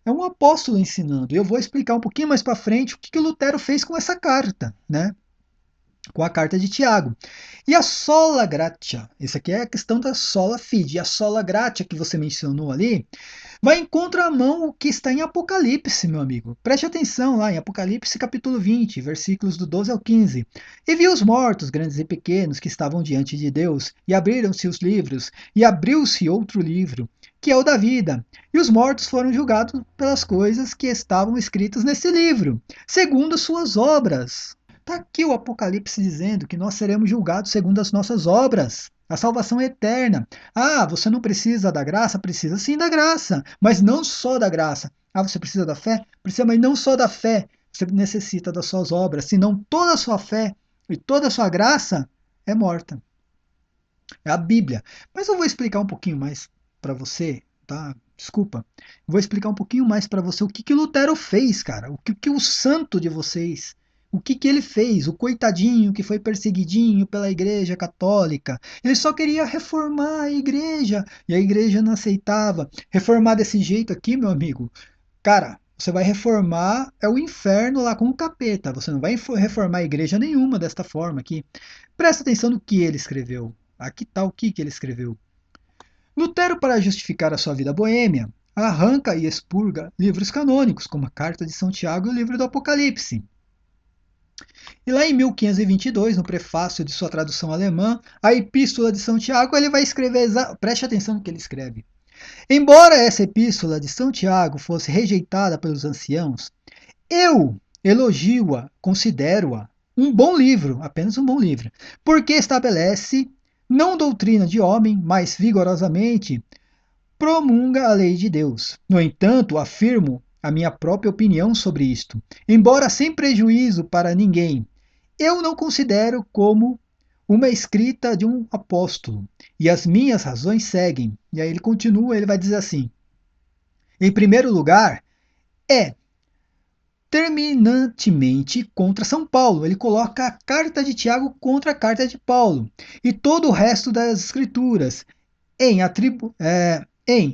É um apóstolo ensinando. E eu vou explicar um pouquinho mais para frente o que o Lutero fez com essa carta, né? Com a carta de Tiago. E a sola gratia, essa aqui é a questão da sola fide. E a sola gratia que você mencionou ali, vai em contramão o que está em Apocalipse, meu amigo. Preste atenção lá em Apocalipse capítulo 20, versículos do 12 ao 15. E vi os mortos, grandes e pequenos, que estavam diante de Deus, e abriram-se os livros, e abriu-se outro livro, que é o da vida. E os mortos foram julgados pelas coisas que estavam escritas nesse livro, segundo as suas obras. Está aqui o Apocalipse dizendo que nós seremos julgados segundo as nossas obras. A salvação é eterna. Ah, você não precisa da graça? Precisa sim da graça, mas não só da graça. Ah, você precisa da fé? Precisa, mas não só da fé. Você necessita das suas obras, senão toda a sua fé e toda a sua graça é morta. É a Bíblia. Mas eu vou explicar um pouquinho mais para você, tá? Desculpa. Vou explicar um pouquinho mais para você o que Lutero fez, cara. O que o santo de vocês, o que ele fez? O coitadinho que foi perseguidinho pela Igreja Católica. Ele só queria reformar a igreja e a igreja não aceitava. Reformar desse jeito aqui, meu amigo, cara, você vai reformar é o inferno lá com o capeta. Você não vai reformar a igreja nenhuma desta forma aqui. Presta atenção no que ele escreveu. Aqui está o que ele escreveu. Lutero, para justificar a sua vida boêmia, arranca e expurga livros canônicos, como a Carta de São Tiago e o livro do Apocalipse. E lá em 1522, no prefácio de sua tradução alemã, a Epístola de São Tiago, ele vai escrever, preste atenção no que ele escreve. Embora essa Epístola de São Tiago fosse rejeitada pelos anciãos, eu elogio-a, considero-a um bom livro, apenas um bom livro, porque estabelece não doutrina de homem, mas vigorosamente promulga a lei de Deus. No entanto, afirmo a minha própria opinião sobre isto, embora sem prejuízo para ninguém. Eu não considero como uma escrita de um apóstolo, e as minhas razões seguem. E aí ele continua, ele vai dizer assim: em primeiro lugar, é terminantemente contra São Paulo. Ele coloca a carta de Tiago contra a carta de Paulo e todo o resto das escrituras em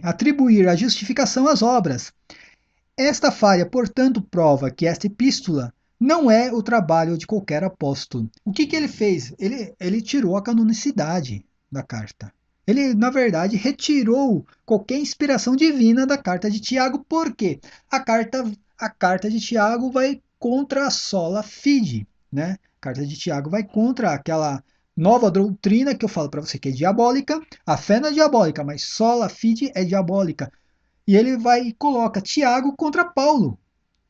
atribuir a justificação às obras. Esta falha, portanto, prova que esta epístola não é o trabalho de qualquer apóstolo. O que ele fez? Ele tirou a canonicidade da carta. Ele, na verdade, retirou qualquer inspiração divina da carta de Tiago, porque a carta de Tiago vai contra a sola fide, né? A carta de Tiago vai contra aquela nova doutrina que eu falo para você que é diabólica. A fé não é diabólica, mas sola fide é diabólica. E ele vai e coloca Tiago contra Paulo.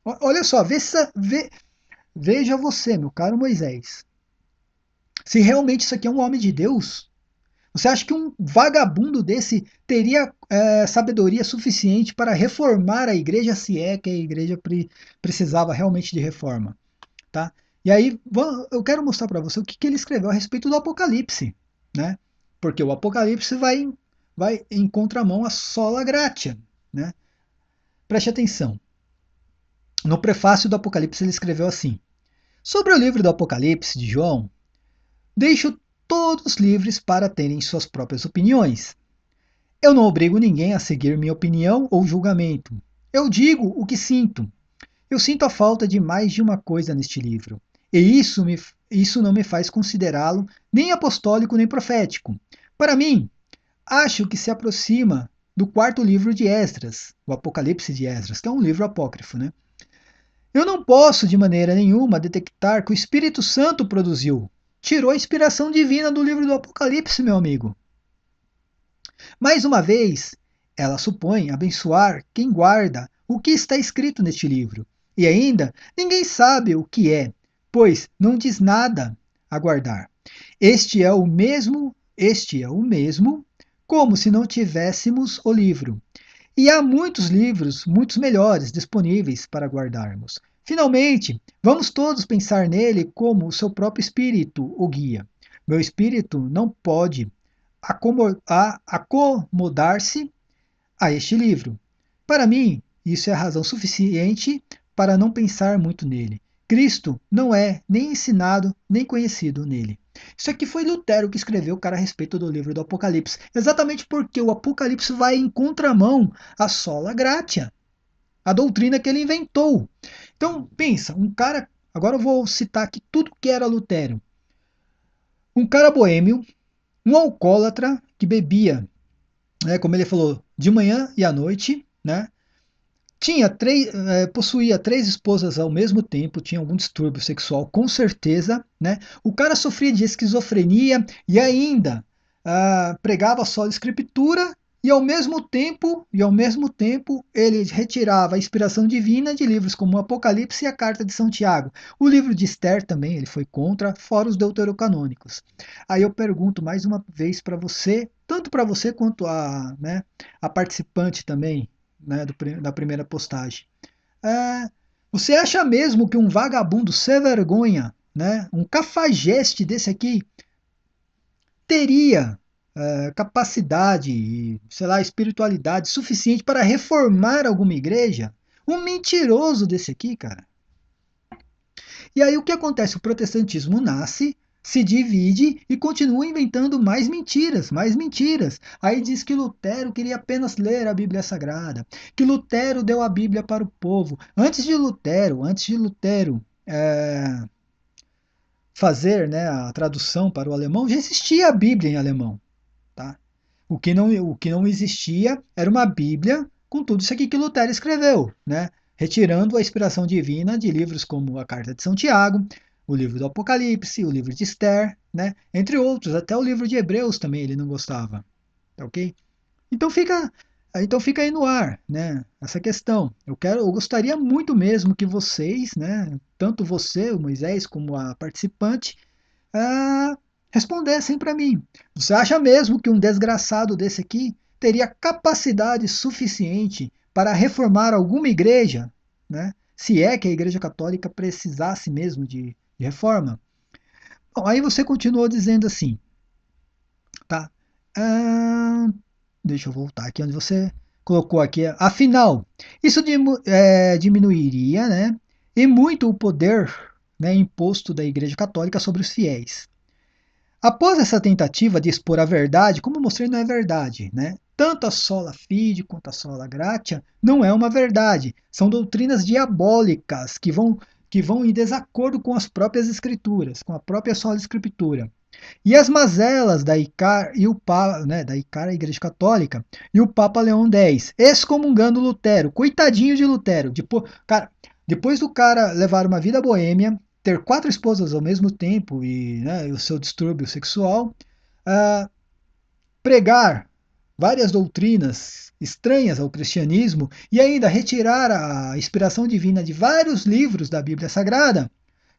Olha só, veja você, meu caro Moisés. Se realmente isso aqui é um homem de Deus, você acha que um vagabundo desse teria sabedoria suficiente para reformar a igreja, se é que a igreja precisava realmente de reforma? Tá? E aí eu quero mostrar para você o que ele escreveu a respeito do Apocalipse. Né? Porque o Apocalipse vai em contramão à sola gratia. Né? Preste atenção. No prefácio do Apocalipse ele escreveu assim: sobre o livro do Apocalipse de João, deixo todos livres para terem suas próprias opiniões. Eu não obrigo ninguém a seguir minha opinião ou julgamento. Eu digo o que sinto. Eu sinto a falta de mais de uma coisa neste livro. E isso não me faz considerá-lo nem apostólico nem profético. Para mim, acho que se aproxima do quarto livro de Esdras, o Apocalipse de Esdras, que é um livro apócrifo, né? Eu não posso, de maneira nenhuma, detectar que o Espírito Santo produziu. Tirou a inspiração divina do livro do Apocalipse, meu amigo. Mais uma vez, ela supõe abençoar quem guarda o que está escrito neste livro. E ainda, ninguém sabe o que é, pois não diz nada a guardar. Este é o mesmo, como se não tivéssemos o livro. E há muitos livros, muitos melhores, disponíveis para guardarmos. Finalmente, vamos todos pensar nele como o seu próprio espírito o guia. Meu espírito não pode acomodar-se a este livro. Para mim, isso é razão suficiente para não pensar muito nele. Cristo não é nem ensinado nem conhecido nele. Isso aqui foi Lutero que escreveu, cara, a respeito do livro do Apocalipse. Exatamente porque o Apocalipse vai em contramão à sola gratia, a doutrina que ele inventou. Então, pensa, um cara, agora eu vou citar aqui tudo que era Lutero. Um cara boêmio, um alcoólatra que bebia, né, como ele falou, de manhã e à noite, né? Possuía três esposas ao mesmo tempo, tinha algum distúrbio sexual, com certeza, né? O cara sofria de esquizofrenia e ainda pregava só a escritura e ao mesmo tempo, ele retirava a inspiração divina de livros como o Apocalipse e a Carta de São Tiago. O livro de Esther também ele foi contra, fora os deuterocanônicos. Aí eu pergunto mais uma vez para você, tanto para você quanto a participante também, né, da primeira postagem. Você acha mesmo que um vagabundo sem vergonha, né, um cafajeste desse aqui, teria capacidade, sei lá, espiritualidade suficiente para reformar alguma igreja? Um mentiroso desse aqui, cara. E aí o que acontece? O protestantismo nasce, se divide e continua inventando mais mentiras, mais mentiras. Aí diz que Lutero queria apenas ler a Bíblia Sagrada, que Lutero deu a Bíblia para o povo. Antes de Lutero fazer, né, a tradução para o alemão, já existia a Bíblia em alemão. Tá? O que não existia era uma Bíblia com tudo isso aqui que Lutero escreveu, né? Retirando a inspiração divina de livros como a Carta de São Tiago, o livro do Apocalipse, o livro de Esther, né? Entre outros, até o livro de Hebreus também ele não gostava, tá ok? Então fica aí no ar, né? Essa questão. Eu gostaria muito mesmo que vocês, né? Tanto você, o Moisés, como a participante, respondessem para mim. Você acha mesmo que um desgraçado desse aqui teria capacidade suficiente para reformar alguma igreja, né? Se é que a Igreja Católica precisasse mesmo de reforma? Bom, aí você continuou dizendo assim, tá? Ah, deixa eu voltar aqui onde você colocou aqui. Afinal, isso diminuiria, né? e muito o poder, né, imposto da Igreja Católica sobre os fiéis. Após essa tentativa de expor a verdade, como eu mostrei, não é verdade, né? Tanto a sola fide quanto a sola gratia não é uma verdade. São doutrinas diabólicas que vão em desacordo com as próprias escrituras, com a própria sola escritura. E as mazelas da ICAR e o Papa, né, da ICAR, a Igreja Católica, e o Papa Leão X, excomungando Lutero. Coitadinho de Lutero. Depois do cara levar uma vida boêmia, ter 4 esposas ao mesmo tempo e, né, o seu distúrbio sexual, uh, pregar várias doutrinas estranhas ao cristianismo e ainda retirar a inspiração divina de vários livros da Bíblia Sagrada,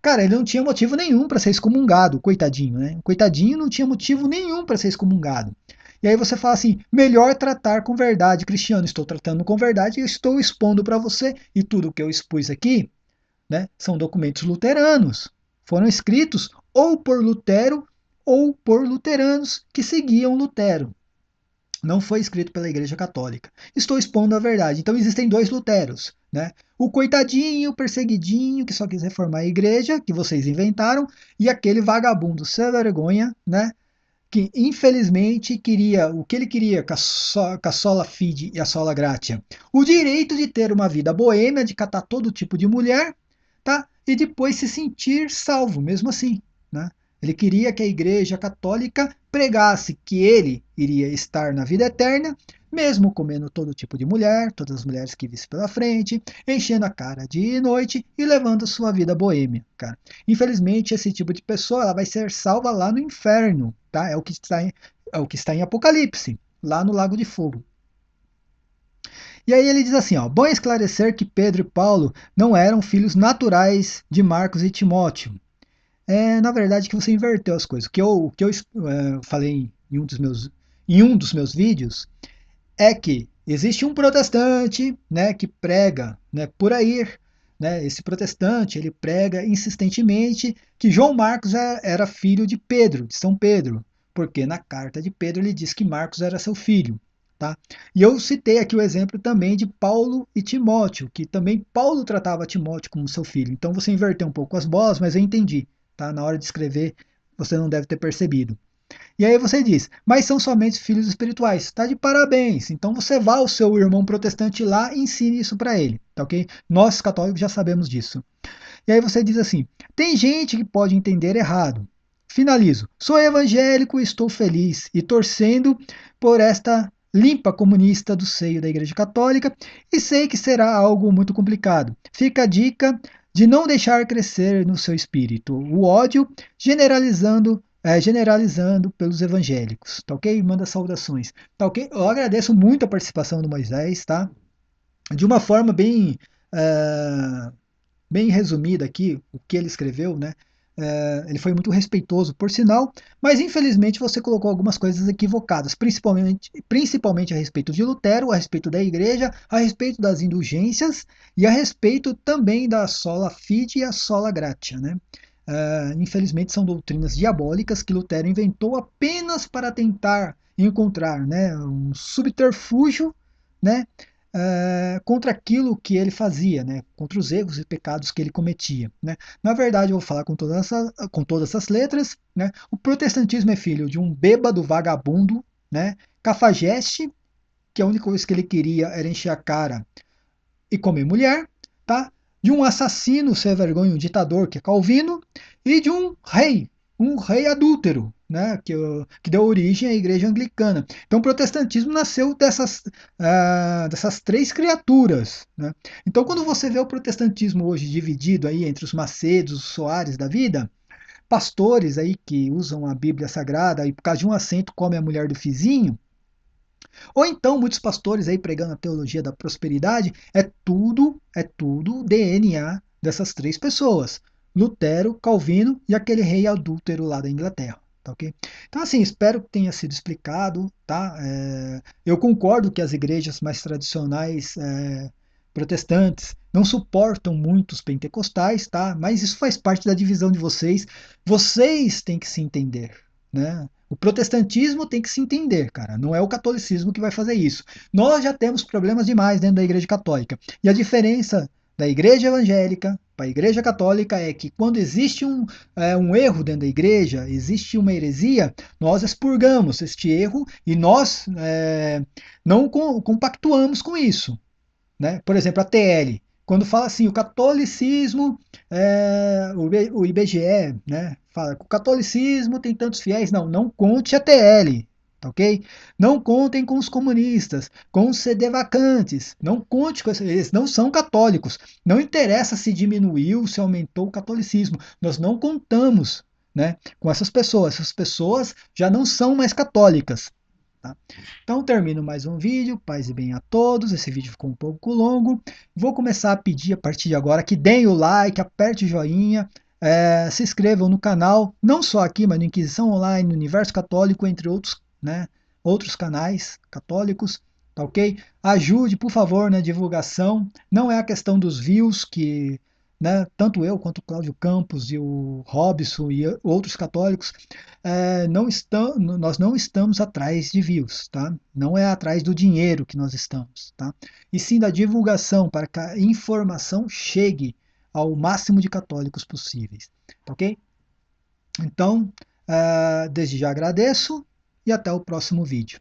cara, ele não tinha motivo nenhum para ser excomungado, coitadinho, né? O coitadinho não tinha motivo nenhum para ser excomungado. E aí você fala assim, melhor tratar com verdade, cristiano. Estou tratando com verdade e estou expondo para você. E tudo que eu expus aqui, né, são documentos luteranos. Foram escritos ou por Lutero ou por luteranos que seguiam Lutero. Não foi escrito pela Igreja Católica. Estou expondo a verdade. Então existem 2 Luteros, né? O coitadinho, o perseguidinho, que só quis reformar a igreja, que vocês inventaram, e aquele vagabundo sem vergonha, né? Que infelizmente queria, o que ele queria com a sola fide e a sola gratia? O direito de ter uma vida boêmia, de catar todo tipo de mulher, tá? E depois se sentir salvo, mesmo assim, né? Ele queria que a Igreja Católica pregasse que ele iria estar na vida eterna, mesmo comendo todo tipo de mulher, todas as mulheres que visse pela frente, enchendo a cara dia e noite e levando sua vida boêmia, cara. Infelizmente, esse tipo de pessoa ela vai ser salva lá no inferno, tá? É o que está em Apocalipse, lá no Lago de Fogo. E aí ele diz assim, ó, bom esclarecer que Pedro e Paulo não eram filhos naturais de Marcos e Timóteo. Na verdade que você inverteu as coisas. O que eu falei em um dos meus vídeos é que existe um protestante, né, que prega, né, por aí, né, esse protestante ele prega insistentemente que João Marcos era filho de Pedro, de São Pedro, porque na carta de Pedro ele diz que Marcos era seu filho. Tá? E eu citei aqui o exemplo também de Paulo e Timóteo, que também Paulo tratava Timóteo como seu filho. Então você inverteu um pouco as bolas, mas eu entendi. Tá? Na hora de escrever, você não deve ter percebido. E aí você diz, mas são somente filhos espirituais. Está de parabéns. Então você vá ao seu irmão protestante lá e ensine isso para ele. Tá ok? Nós católicos já sabemos disso. E aí você diz assim, tem gente que pode entender errado. Finalizo. Sou evangélico e estou feliz e torcendo por esta limpa comunista do seio da Igreja Católica e sei que será algo muito complicado. Fica a dica de não deixar crescer no seu espírito o ódio, generalizando pelos evangélicos, tá ok? Manda saudações, tá ok? Eu agradeço muito a participação do Moisés, tá? De uma forma bem resumida aqui, o que ele escreveu, né? Ele foi muito respeitoso, por sinal, mas infelizmente você colocou algumas coisas equivocadas, principalmente a respeito de Lutero, a respeito da igreja, a respeito das indulgências e a respeito também da sola fide e a sola gratia, né? Infelizmente são doutrinas diabólicas que Lutero inventou apenas para tentar encontrar, né, um subterfúgio, né, contra aquilo que ele fazia, né, contra os erros e pecados que ele cometia. Né. Na verdade, eu vou falar com todas essas letras, né, o protestantismo é filho de um bêbado vagabundo, né, cafajeste, que a única coisa que ele queria era encher a cara e comer mulher, tá? De um assassino sem vergonha, um ditador que é Calvino, e de um rei adúltero, né? Que deu origem à igreja anglicana. Então o protestantismo nasceu dessas 3 criaturas. Né? Então quando você vê o protestantismo hoje dividido aí entre os Macedos, os Soares da vida, pastores aí que usam a Bíblia Sagrada e por causa de um assento come a mulher do vizinho, ou então muitos pastores aí pregando a teologia da prosperidade, é tudo DNA dessas 3 pessoas. Lutero, Calvino e aquele rei adúltero lá da Inglaterra. Tá ok? Então, assim, espero que tenha sido explicado. Tá? Eu concordo que as igrejas mais tradicionais protestantes não suportam muito os pentecostais, tá? Mas isso faz parte da divisão de vocês. Vocês têm que se entender. Né? O protestantismo tem que se entender, cara. Não é o catolicismo que vai fazer isso. Nós já temos problemas demais dentro da Igreja Católica. E a diferença da igreja evangélica para a igreja católica é que quando existe um erro dentro da igreja, existe uma heresia, nós expurgamos este erro e nós não compactuamos com isso. Né? Por exemplo, a TL, quando fala assim, o catolicismo, o IBGE, né, fala que o catolicismo tem tantos fiéis, não conte a TL, tá ok? Não contem com os comunistas, com os sedevacantes, não conte com eles, não são católicos, não interessa se diminuiu, se aumentou o catolicismo, nós não contamos, né, com essas pessoas já não são mais católicas, tá? Então termino mais um vídeo, paz e bem a todos, esse vídeo ficou um pouco longo, vou começar a pedir a partir de agora que deem o like, aperte o joinha, se inscrevam no canal, não só aqui, mas no Inquisição Online, no Universo Católico, entre outros, né, outros canais católicos, tá ok? Ajude, por favor, na divulgação, não é a questão dos views que, né, tanto eu quanto o Cláudio Campos e o Robson e outros católicos nós não estamos atrás de views, tá? Não é atrás do dinheiro que nós estamos, tá? E sim da divulgação para que a informação chegue ao máximo de católicos possíveis, tá ok? Então, desde já agradeço e até o próximo vídeo.